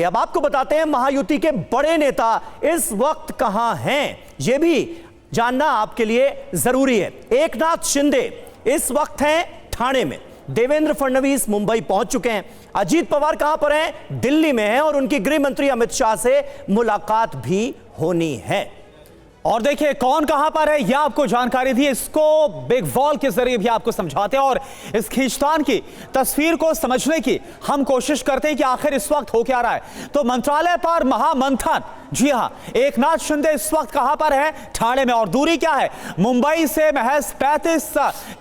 जाएंगे। अब आपको बताते हैं महायुति के बड़े नेता इस वक्त कहां हैं, यह भी जानना आपके लिए जरूरी है। एकनाथ शिंदे इस वक्त हैं ठाणे में, देवेंद्र फडणवीस मुंबई पहुंच चुके हैं, अजीत पवार कहां पर हैं, दिल्ली में हैं और उनकी गृह मंत्री अमित शाह से मुलाकात भी होनी है। और देखिए कौन कहां पर है यह आपको जानकारी दी, इसको बिग वॉल के जरिए भी आपको समझाते हैं और इस खींचतान की तस्वीर को समझने की हम कोशिश करते हैं कि आखिर इस वक्त हो क्या रहा है। तो मंत्रालय पर महामंथन, जी हां, एकनाथ शिंदे इस वक्त कहां पर है, ठाणे में। और दूरी क्या है, मुंबई से महज 35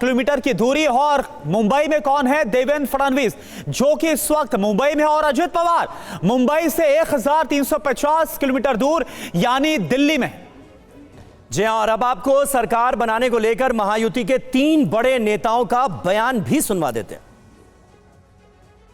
किलोमीटर की दूरी। और मुंबई में कौन है, देवेंद्र फडणवीस जो कि इस वक्त मुंबई में, और अजित पवार मुंबई से 1350 किलोमीटर दूर यानी दिल्ली में। जी हां, और अब आपको सरकार बनाने को लेकर महायुति के 3 बड़े नेताओं का बयान भी सुनवा देते हैं।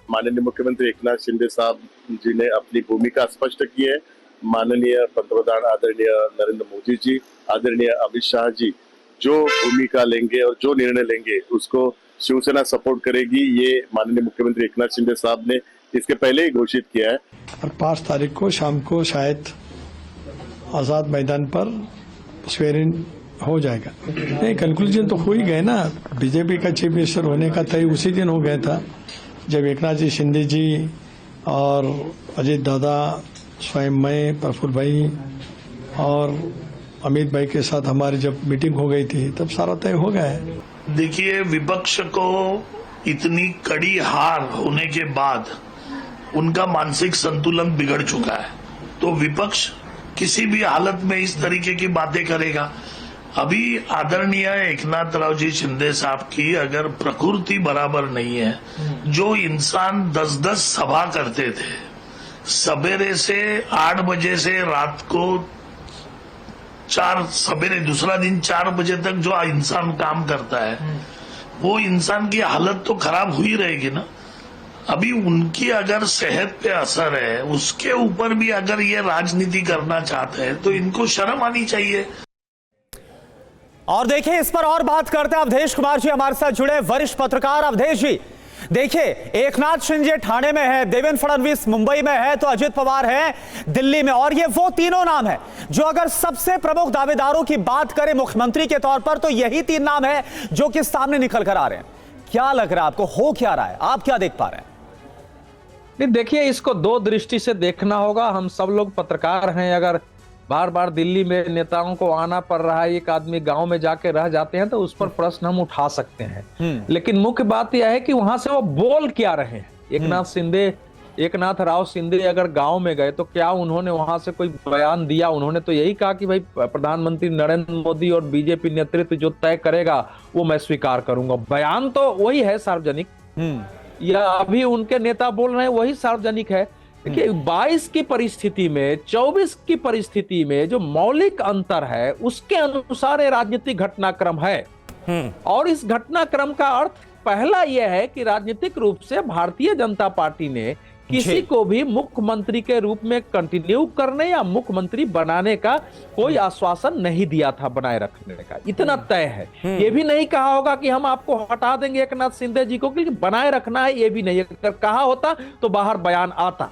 माननीय मुख्यमंत्री एकनाथ शिंदे साहब जी ने अपनी भूमिका स्पष्ट की है। माननीय पंतप्रधान आदरणीय नरेंद्र मोदी जी, आदरणीय अमित शाह जी जो भूमिका लेंगे और जो निर्णय लेंगे उसको शिवसेना सपोर्ट करेगी, ये माननीय मुख्यमंत्री एकनाथ शिंदे साहब ने इसके पहले ही घोषित किया है। और 5 तारीख को शाम को शायद आजाद मैदान पर स्वेरिंग हो जाएगा। नहीं, कंक्लूजन तो हो ही गए ना। बीजेपी का चीफ मिनिस्टर होने का तय उसी दिन हो गया था जब एकनाथ जी शिंदे जी और अजीत दादा, स्वयं मैं, प्रफुल्ल भाई और अमित भाई के साथ हमारी जब मीटिंग हो गई थी तब सारा तय हो गया है। देखिए, विपक्ष को इतनी कड़ी हार होने के बाद उनका मानसिक संतुलन बिगड़ चुका है, तो विपक्ष किसी भी हालत में इस तरीके की बातें करेगा। अभी आदरणीय एकनाथ राव जी शिंदे साहब की अगर प्रकृति बराबर नहीं है, जो इंसान 10-10 सभा करते थे, सवेरे से 8 बजे से रात को 4 सवेरे दूसरा दिन 4 बजे तक जो इंसान काम करता है, वो इंसान की हालत तो खराब हुई रहेगी ना। अभी उनकी अगर सेहत पे असर है, उसके ऊपर भी अगर ये राजनीति करना चाहते हैं तो इनको शर्म आनी चाहिए। और देखिए इस पर और बात करते हैं अवधेश कुमार जी, हमारे साथ जुड़े वरिष्ठ पत्रकार। अवधेश जी, देखिए एकनाथ शिंदे ठाणे में है, देवेंद्र फडणवीस मुंबई में है, तो अजित पवार है दिल्ली में। और ये वो तीनों नाम है जो अगर सबसे प्रमुख दावेदारों की बात करें मुख्यमंत्री के तौर पर, तो यही 3 नाम है जो कि सामने निकल कर आ रहे हैं। क्या लग रहा है आपको, हो क्या रहा है, आप क्या देख पा रहे हैं? नहीं, देखिए इसको 2 दृष्टि से देखना होगा। हम सब लोग पत्रकार हैं, अगर बार बार दिल्ली में नेताओं को आना पड़ रहा है, एक आदमी गांव में जाके रह जाते हैं, तो उस पर प्रश्न हम उठा सकते हैं। लेकिन मुख्य बात यह है कि वहां से वो बोल क्या रहे हैं। एकनाथ राव शिंदे अगर गांव में गए तो क्या उन्होंने वहां से कोई बयान दिया? उन्होंने तो यही कहा कि भाई प्रधानमंत्री नरेंद्र मोदी और बीजेपी नेतृत्व जो तय करेगा वो मैं स्वीकार करूंगा। बयान तो वही है सार्वजनिक, या अभी उनके नेता बोल रहे हैं वही सार्वजनिक है। देखिए 22 की परिस्थिति में 24 की परिस्थिति में जो मौलिक अंतर है उसके अनुसार ये राजनीतिक घटनाक्रम है। और इस घटनाक्रम का अर्थ पहला यह है कि राजनीतिक रूप से भारतीय जनता पार्टी ने किसी को भी मुख्यमंत्री के रूप में कंटिन्यू करने या मुख्यमंत्री बनाने का कोई आश्वासन नहीं दिया था, बनाए रखने का। इतना तय है। ये भी नहीं कहा होगा कि हम आपको हटा देंगे एकनाथ शिंदे जी को, क्योंकि बनाए रखना है, ये भी नहीं। अगर कहा होता तो बाहर बयान आता।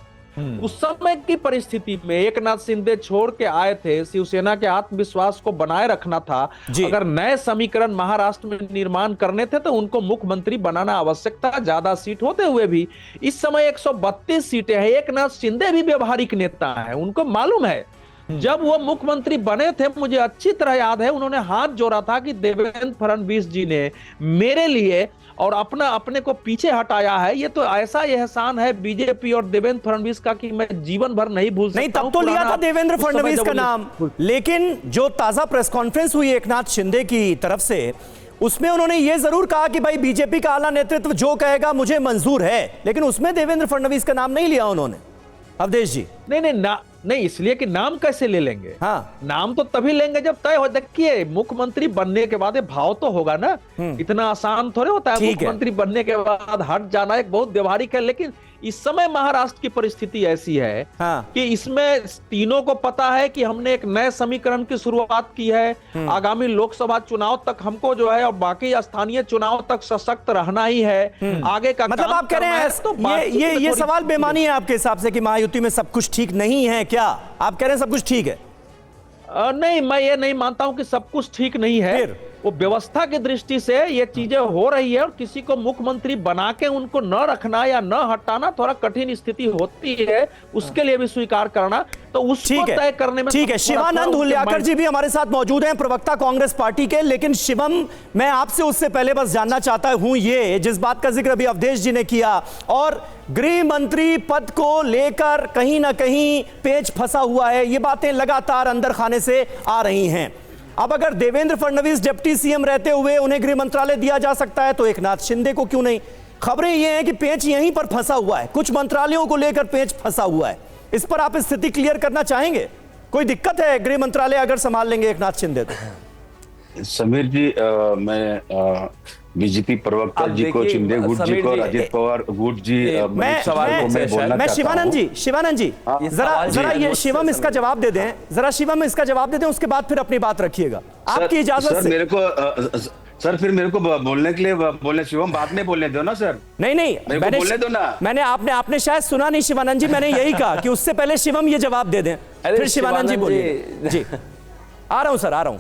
उस समय की परिस्थिति में एकनाथ शिंदे छोड़ के आए थे, शिवसेना के आत्मविश्वास को बनाए रखना था। अगर नए समीकरण महाराष्ट्र में निर्माण करने थे तो उनको मुख्यमंत्री बनाना आवश्यक था, ज्यादा सीट होते हुए भी। इस समय 132 सीटें हैं। एकनाथ शिंदे भी व्यवहारिक नेता है, उनको मालूम है जब वो मुख्यमंत्री बने थे, मुझे अच्छी तरह याद है, उन्होंने हाथ जोड़ा था कि देवेंद्र फडणवीस जी ने मेरे लिए और अपने को पीछे हटाया है। ये तो ऐसा एहसान है बीजेपी और देवेंद्र फडणवीस का कि मैं जीवन भर नहीं भूल सकता। नहीं, तब तो लिया था देवेंद्र फडणवीस का नाम, लेकिन जो ताजा प्रेस कॉन्फ्रेंस हुई एकनाथ शिंदे की तरफ से, उसमें उन्होंने ये जरूर कहा कि भाई बीजेपी का आला नेतृत्व जो कहेगा मुझे मंजूर है, लेकिन उसमें देवेंद्र फडणवीस का नाम नहीं लिया उन्होंने। अवधेश जी, नहीं, नहीं, इसलिए कि नाम कैसे ले लेंगे? हाँ। नाम तो तभी लेंगे जब तय हो। देखिए, मुख्यमंत्री बनने के बाद ये भाव तो होगा ना, इतना आसान थोड़े होता है। ठीक है। मुख्यमंत्री बनने के बाद हट जाना एक बहुत व्यवहारिक है, लेकिन इस समय महाराष्ट्र की परिस्थिति ऐसी है हाँ। कि इसमें तीनों को पता है कि हमने एक नए समीकरण की शुरुआत की है। आगामी लोकसभा चुनाव तक हमको जो है और बाकी स्थानीय चुनाव तक सशक्त रहना ही है। आगे का मतलब काम आप कह रहे करना हैं है, तो ये सवाल बेमानी है आपके हिसाब से कि महायुति में सब कुछ ठीक नहीं है क्या? आप कह रहे हैं सब कुछ ठीक है? नहीं, मैं ये नहीं मानता हूं कि सब कुछ ठीक नहीं है। फिर? वो व्यवस्था की दृष्टि से ये चीजें हो रही है, और किसी को मुख्यमंत्री बना के उनको न रखना या न हटाना थोड़ा कठिन स्थिति होती है, उसके लिए भी स्वीकार करना, तो उसको तय करने में ठीक है। शिवानंद हुल्याकर जी भी हमारे साथ मौजूद हैं, प्रवक्ता कांग्रेस पार्टी के। लेकिन शिवम, मैं आपसे उससे पहले बस जानना चाहता हूं, ये जिस बात का जिक्र अभी अवधेश जी ने किया, और गृह मंत्री पद को लेकर कहीं ना कहीं पेच फंसा हुआ है, ये बातें लगातार अंदर खाने से आ रही हैं। अब अगर देवेंद्र फडणवीस डिप्टी सीएम रहते हुए उन्हें गृह मंत्रालय दिया जा सकता है, तो एकनाथ शिंदे को क्यों नहीं? खबरें ये हैं कि पेच यहीं पर फंसा हुआ है, कुछ मंत्रालयों को लेकर पेच फंसा हुआ है। इस पर आप स्थिति क्लियर करना चाहेंगे? कोई दिक्कत है गृह मंत्रालय अगर संभाल लेंगे एकनाथ शिंदे तो? समीर जी, मैं बीजेपी प्रवक्ता जी को, शिंदे गुट जी को, अजित पवार गुट जी, मैं शिवानंद जी जरा ये शिवम इसका जवाब दे दें, जरा शिवम इसका जवाब दे दें, उसके बाद फिर अपनी बात रखिएगा आपकी इजाजत से। मेरे को सर, फिर मेरे को बोलने के लिए बोलने, शिवम बाद में बोलने दो ना सर। नहीं, मैंने बोलने दो ना। आपने शायद सुना नहीं शिवानंद जी, मैंने यही कहा कि उससे पहले शिवम ये जवाब दे दें, फिर शिवानंद जी बोलिए। जी आ रहा हूं सर, आ रहा हूं।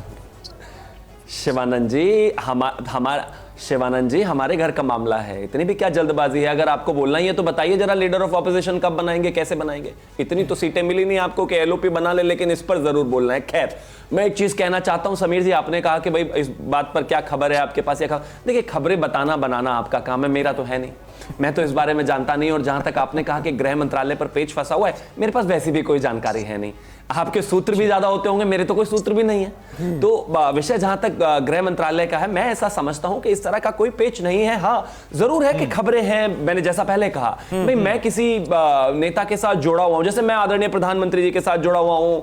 शिवानंद जी, हमारे घर का मामला है, इतनी भी क्या जल्दबाजी है? अगर आपको बोलना ही है तो बताइए जरा, लीडर ऑफ ऑपोजिशन कब बनाएंगे, कैसे बनाएंगे? इतनी तो सीटें मिली नहीं आपको कि एलओपी बना ले, लेकिन इस पर जरूर बोलना है। खैर, मैं एक चीज कहना चाहता हूं समीर जी, आपने कहा कि भाई इस बात पर क्या खबर है आपके पास, या देखिए, खबरें बताना बनाना आपका काम है, मेरा तो है नहीं, मैं तो इस बारे में जानता नहीं। और जहां तक आपने कहा कि गृह मंत्रालय पर पेच फंसा हुआ है, मेरे पास वैसी भी कोई जानकारी है नहीं। आपके सूत्र भी ज्यादा होते होंगे, मेरे तो कोई सूत्र भी नहीं है। तो विषय जहां तक गृह मंत्रालय का है, मैं ऐसा समझता हूं कि इस तरह का कोई पेच नहीं है। हाँ, जरूर है कि खबरें हैं, मैंने जैसा पहले कहा, भाई मैं किसी नेता के साथ जुड़ा हुआ हूं, जैसे मैं आदरणीय प्रधानमंत्री जी के साथ जुड़ा हुआ हूं,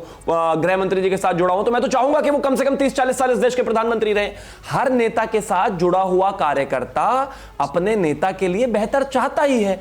गृह मंत्री जी के साथ जुड़ा हुआ, तो मैं तो चाहूंगा कि वो कम से कम 30-40 साल इस देश के प्रधानमंत्री रहे। हर नेता के साथ जुड़ा हुआ कार्यकर्ता अपने नेता के लिए बेहतर चाहता ही है।